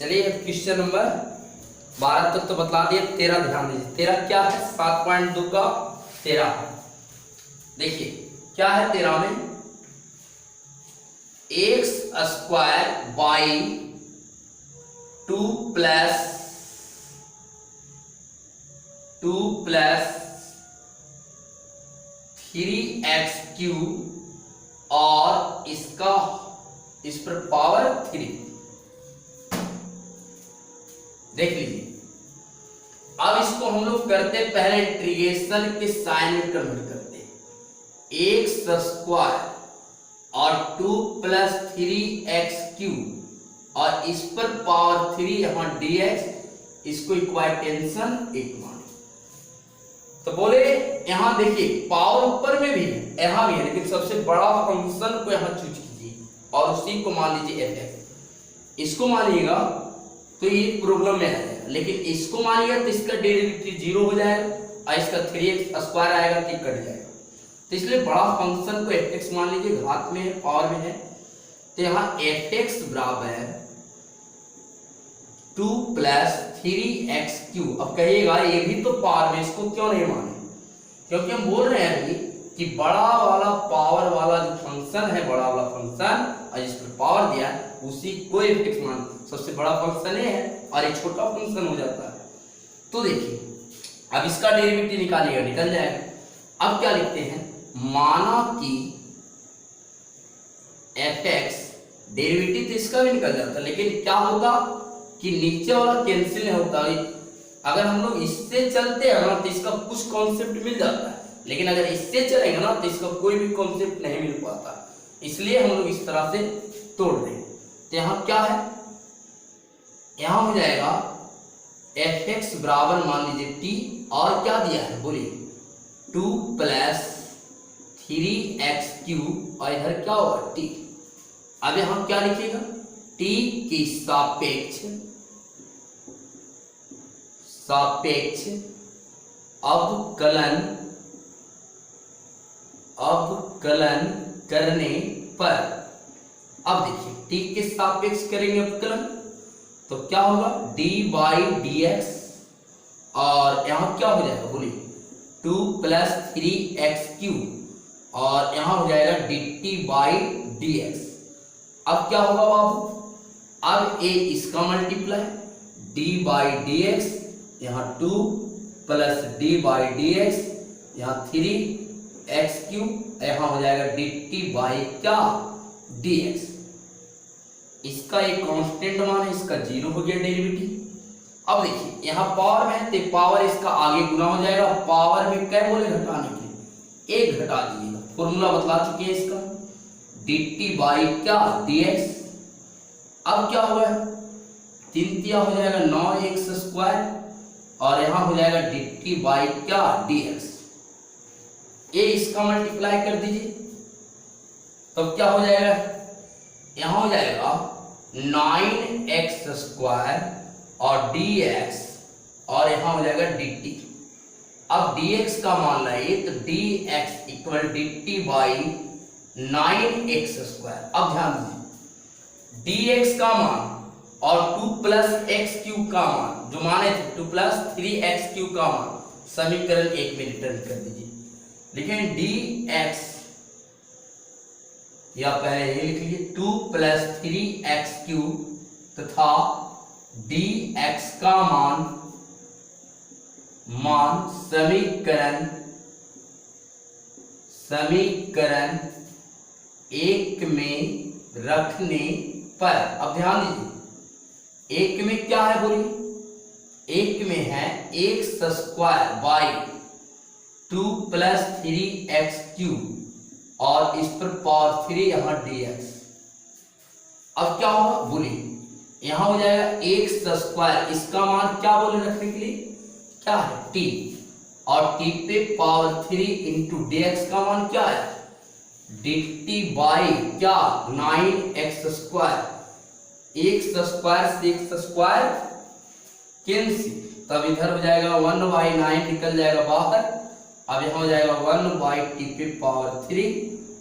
चलिए question number 12 तक तो बता दिए, 13 ध्यान दीजिए। 13 क्या है? 7.2 का 13। देखिए क्या है 13 में, x square by 2 plus 3x³ और इसका इस पर पावर 3। देख लीजिए, अब इसको हम लोग करते पहले इंटीग्रेशन के साइन में कन्वर्ट करते। एक्स स्क्वायर और 2 प्लस 3x³ और इस पर पावर 3 यहां dx, इसको इक्वाटेंशन 1 माने। तो बोले यहां देखिए पावर ऊपर में भी है, यहां भी है, लेकिन सबसे बड़ा फंक्शन को यहां चूज कीजिए और उसी को मान लीजिए f। इसको मानिएगा तो ये प्रॉब्लम में आ जाएगा, लेकिन इसको मानिएगा तो इसका डेरिवेटिव 0 हो जाएगा और इसका 3x स्क्वायर आएगा तो कट जाएगा। तो इसलिए बड़ा फंक्शन को fx मान लीजिए, घात में है, पावर में है। तो यहाँ fx बराबर 2 प्लस 3x³। अब कहिएगा ये भी तो पावर में, इसको क्यों नहीं माने? क्योंकि हम बोल रहे हैं अभी कि बड़ा वाला पावर वाला जो फंक्शन है, बड़ा वाला फंक्शन और जिस पर पावर दिया है उसी को fx मान। सबसे बड़ा फंक्शन ये है और एक छोटा फंक्शन हो जाता है। तो देखिए अब इसका डेरिवेटिव निकालिएगा, निकल जाएगा। अब क्या लिखते हैं, माना कि fx डेरिवेटिव तो इसका भी निकल जाता, लेकिन क्या होता कि नीचे वाला कैंसिल नहीं होता। अगर हम लोग इससे चलते हैं ना तो इसका कुछ कॉन्सेप्ट मिल जाता है, लेकिन अगर इससे चलेंगे ना तो इसका कोई भी कॉन्सेप्ट नहीं मिल पाता। इसलिए हम लोग इस तरह से तोड़ दें। तो यहाँ क्या है, यहाँ हो जाएगा fx बराबर मान लीजिए t और क्या दिया है बोलिए 2 प्लस 3x³ और इधर क्या होगा t। अब यहाँ क्या लिखिएगा, t की सापेक्ष अवकलन करने पर। अब देखिए t के सापेक्ष करेंगे अवकलन तो क्या होगा d/dx और यहाँ क्या हो जाएगा बोलिए 2 प्लस 3x³ और यहाँ हो जाएगा dt/dx। अब क्या होगा बाबू, अब a इसका मल्टीप्लाई d/dx, यहाँ 2 प्लस d/dx, यहाँ 3x³, यहाँ हो जाएगा dt/dx। इसका एक कांस्टेंट मान है, इसका 0 हो गया डेरिवेटिव। अब देखिए यहाँ पावर में है तो पावर इसका आगे गुना हो जाएगा। पावर में क्या बोले घटाने के लिए, एक घटा दीजिएगा, फॉर्मूला बतला चुके हैं इसका dt/dx। अब क्या होगा, 3 हो जाएगा 9x² और यहाँ हो जाएगा dt/dx। ये इसका मल्टीप्लाई कर दीजिए तब तो क्या हो जाएगा, यहाँ हो जाएगा 9x² और dx और यहाँ हो जाएगा dt। अब dx का मान लाइए तो dx इक्वल dt/9x²। अब ध्यान दीजिए dx का मान और 2 प्लस x³ का मान जो माने थे 2 प्लस 3x³ का मान समीकरण 1 में रिटर्न कर दीजिए। लेकिन dx या पहले ये लिख लीजिए 2 प्लस 3x³ तथा dx का मान समीकरण 1 में रखने पर। अब ध्यान दीजिए 1 में क्या है बोलिए, 1 में है x² बाई 2 प्लस 3x³ और इस पर पावर 3 यहाँ dx। अब क्या होगा बोलिए, यहाँ हो जाएगा x², इसका मान क्या बोले रखने के लिए, क्या है t, और t पे पावर 3 इंटू dx का मान क्या है dt बाई क्या 9x²। x² कैंसिल, तब इधर हो जाएगा 1/9 निकल जाएगा बाहर। अब यहाँ हो जाएगा 1/t पे पावर 3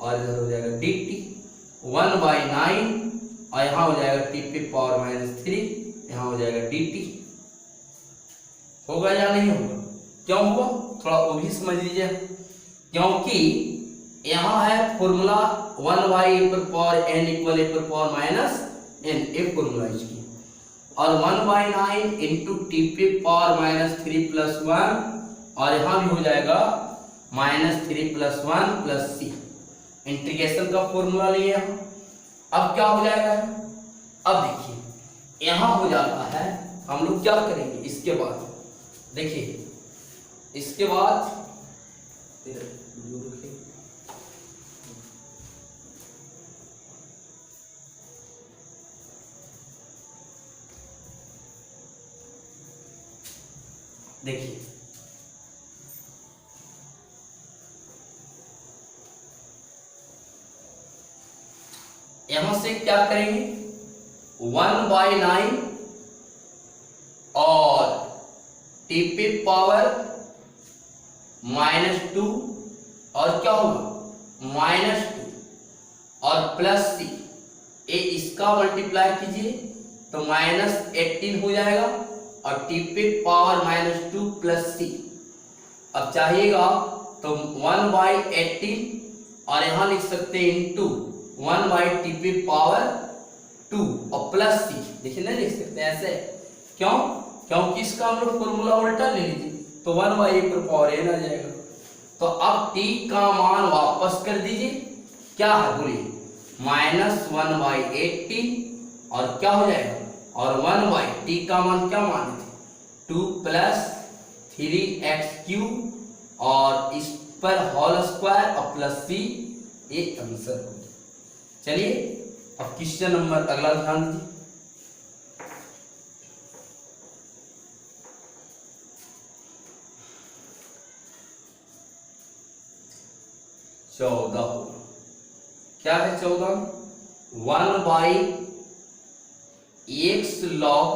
और इधर हो जाएगा dt 1/9 और यहाँ हो जाएगा t पे पावर -3 यहाँ हो जाएगा dt। होगा या नहीं होगा? क्यों होगा थोड़ा वो भी समझ लीजिए, क्योंकि यहाँ है फॉर्मूला 1/n इक्वल n, एक फॉर्मूला इसकी, और 1/9 इंटू t⁻³ और यहाँ भी हो जाएगा -3+1+c। इंटीग्रेशन का फॉर्मूला लिए अब क्या हो जाएगा? अब देखिए यहाँ हो जाता है, हम लोग क्या करेंगे इसके बाद, देखिए इसके बाद देखिए यहां से क्या करेंगे, 1/9 और t⁻² -2 और क्या होगा -2 और +c, ये इसका मल्टीप्लाई कीजिए तो -18 हो जाएगा और t⁻² +c। अब चाहिएगा तो 1/18 और यहां लिख सकते हैं इंटू 1/t⁻² और +c। देखिए नहीं लिख सकते ऐसे, क्यों? क्योंकि इसका हम लोग फॉर्मूला उल्टा ले लीजिए तो 1/n आ जाएगा। तो अब t का मान वापस कर दीजिए, क्या है बोलिए, -1/18 और क्या हो जाएगा, और 1/t का मान क्या माने थे 2 + 3x³ और इस पर होल स्क्वायर और +c, ये आंसर हो। चलिए अब क्वेश्चन नंबर अगला ध्यान दीजिए। चौदह, क्या है 14? 1/x log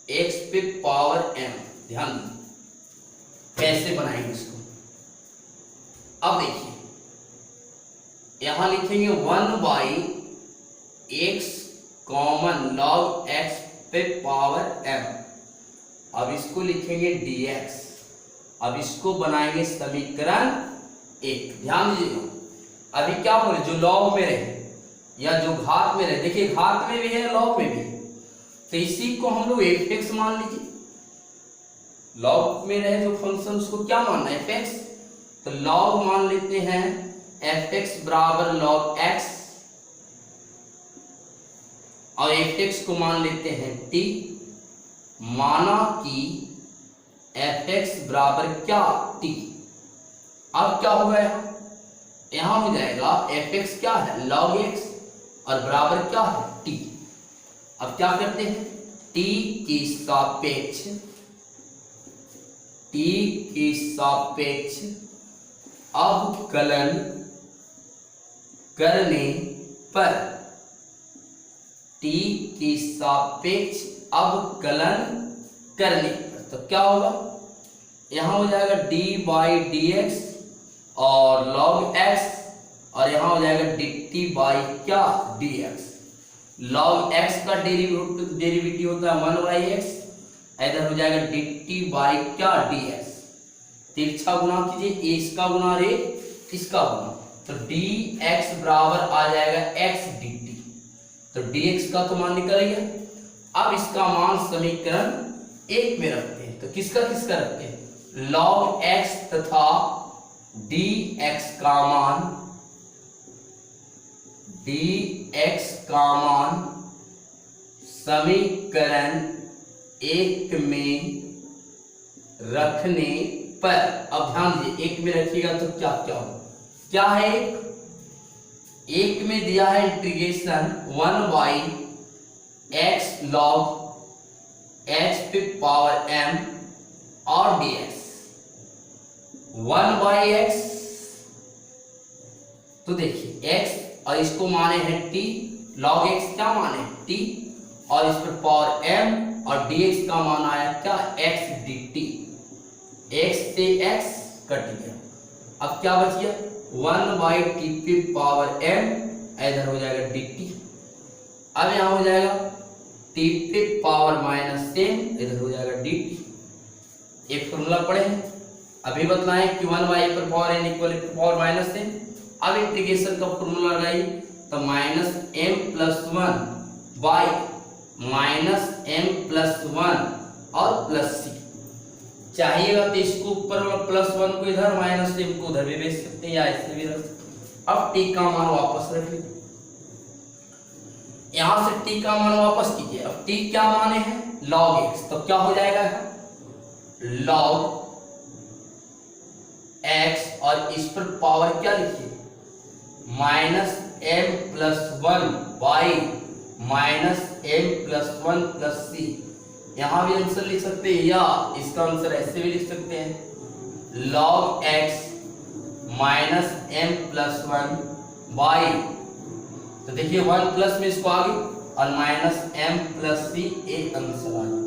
x⁻m। ध्यान दीजिए कैसे बनाएंगे इसको। अब देखिए यहां लिखेंगे 1/x कॉमन log x⁻m। अब इसको लिखेंगे dx। अब इसको बनाएंगे समीकरण 1। ध्यान दीजिएगा, अभी क्या बोले, जो लॉग में रहे या जो घात में रहे, देखिए घात में भी है लॉग में भी है, तो इसी को हम लोग fx मान लीजिए। लॉग में रहे जो फंक्शन उसको क्या मानना है, fx, तो लॉग मान लेते हैं fx बराबर log x और fx को मान लेते हैं t। माना कि fx बराबर क्या t। अब क्या होगा, यहां हो जाएगा fx क्या है log x और बराबर क्या है t। अब क्या करते हैं, t की सापेक्ष अवकलन करने पर, t की सापेक्ष अवकलन करने पर तो क्या होगा, यहां हो जाएगा d/dx और log x और यहां हो जाएगा dt बाई क्या dx। log x का डेरिवेटिव होता है 1/x, इधर हो जाएगा dt बाई क्या dx। तिरछा गुना कीजिए, ए इसका गुना रे इसका गुना, तो dx बराबर आ जाएगा x dt। तो dx का तो मान निकल गया। अब इसका मान समीकरण 1 में रखते हैं, तो किसका किसका रखते हैं, log x तथा dx का मान समीकरण 1 में रखने पर। अब ध्यान दीजिए 1 में रखिएगा तो क्या क्या होगा, क्या है 1 में दिया है इंटीग्रेशन 1/x log h⁻m और dx 1/x, तो देखिए x और इसको माने हैं t, log x क्या माने t और इस पर पावर m और dx का मान आया क्या x dt। x से x कट गया, अब क्या बच गया 1/t⁻m, इधर हो जाएगा dt। अब यहां हो जाएगा टी पे पावर माइनस m, इधर हो जाएगा dt। एक फॉर्मूला पढ़े हैं, अभी बतलाएं कि 1 बाई पर power n equal to power minus m। अब इंटीग्रेशन का फॉर्मूला लगाई तो minus m plus 1 by minus m plus 1 और प्लस c। चाहिएगा तो इसको ऊपर प्लस 1 को इधर माइनस m को उधर भी भेज सकते हैं या ऐसे भी रख सकते। अब t का मान वापस रख लीजिए, यहां से t का मान वापस कीजिए। अब t क्या माने हैं log x, तो क्या हो जाएगा log x और इस पर पावर क्या लिखिए minus m plus 1 by minus m plus 1 plus c। यहां भी आंसर लिख सकते हैं या इसका आंसर ऐसे भी लिख सकते हैं log x minus m plus 1 by, तो देखिए 1 प्लस में इसको आगे और माइनस m प्लस c, एक आंसर आ गया।